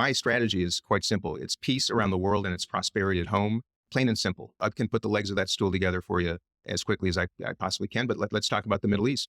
My strategy is quite simple. It's peace around the world and it's prosperity at home, plain and simple. I can put the legs of that stool together for you as quickly as I possibly can, but let's talk about the Middle East.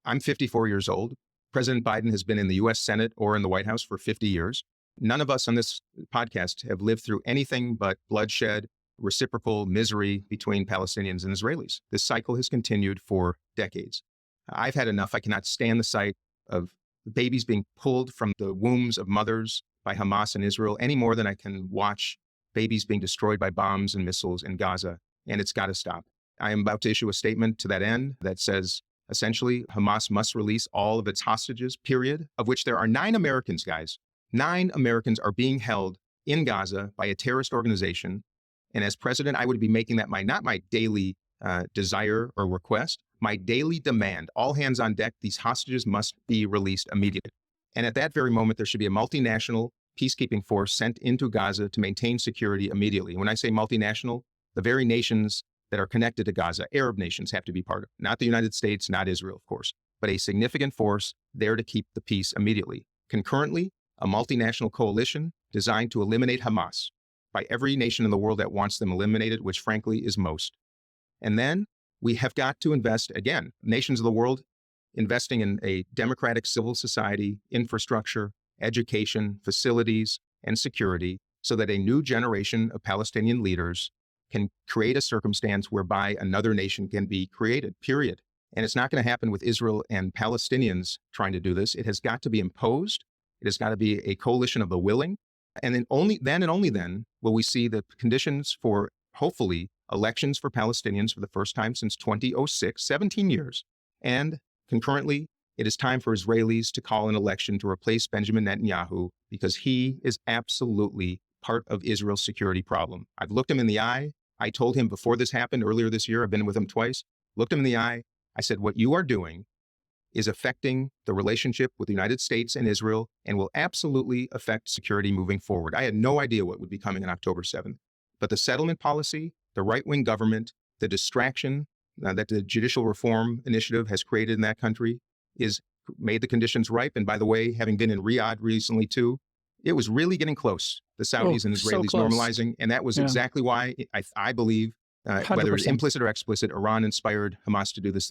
I'm 54 years old. President Biden has been in the US Senate or in the White House for 50 years. None of us on this podcast have lived through anything but bloodshed, reciprocal misery between Palestinians and Israelis. This cycle has continued for decades. I've had enough. I cannot stand the sight of babies being pulled from the wombs of mothers by Hamas and Israel any more than I can watch babies being destroyed by bombs and missiles in Gaza, and it's got to stop. I am about to issue a statement to that end that says, essentially, Hamas must release all of its hostages, period, of which there are 9 Americans, guys. 9 Americans are being held in Gaza by a terrorist organization. And as president, I would be making that not my daily desire or request, my daily demand. All hands on deck, these hostages must be released immediately. And at that very moment, there should be a multinational peacekeeping force sent into Gaza to maintain security immediately. When I say multinational, the very nations that are connected to Gaza, Arab nations, have to be part of it. Not the United States, not Israel, of course, but a significant force there to keep the peace immediately. Concurrently, a multinational coalition designed to eliminate Hamas by every nation in the world that wants them eliminated, which frankly is most. And then we have got to invest, again, nations of the world investing in a democratic civil society, infrastructure, education, facilities, and security so that a new generation of Palestinian leaders can create a circumstance whereby another nation can be created, period. And it's not going to happen with Israel and Palestinians trying to do this. It has got to be imposed. It has got to be a coalition of the willing. And then only then will we see the conditions for, hopefully, elections for Palestinians for the first time since 2006, 17 years. And concurrently, it is time for Israelis to call an election to replace Benjamin Netanyahu because he is absolutely part of Israel's security problem. I've looked him in the eye. I told him before this happened earlier this year, I've been with him twice, looked him in the eye. I said, what you are doing is affecting the relationship with the United States and Israel and will absolutely affect security moving forward. I had no idea what would be coming on October 7th. But the settlement policy, the right-wing government, the distraction that the Judicial Reform Initiative has created in that country is made the conditions ripe. And by the way, having been in Riyadh recently too, it was really getting close, the Saudis and Israelis normalizing. And that was exactly why I believe, whether it's implicit or explicit, Iran inspired Hamas to do this.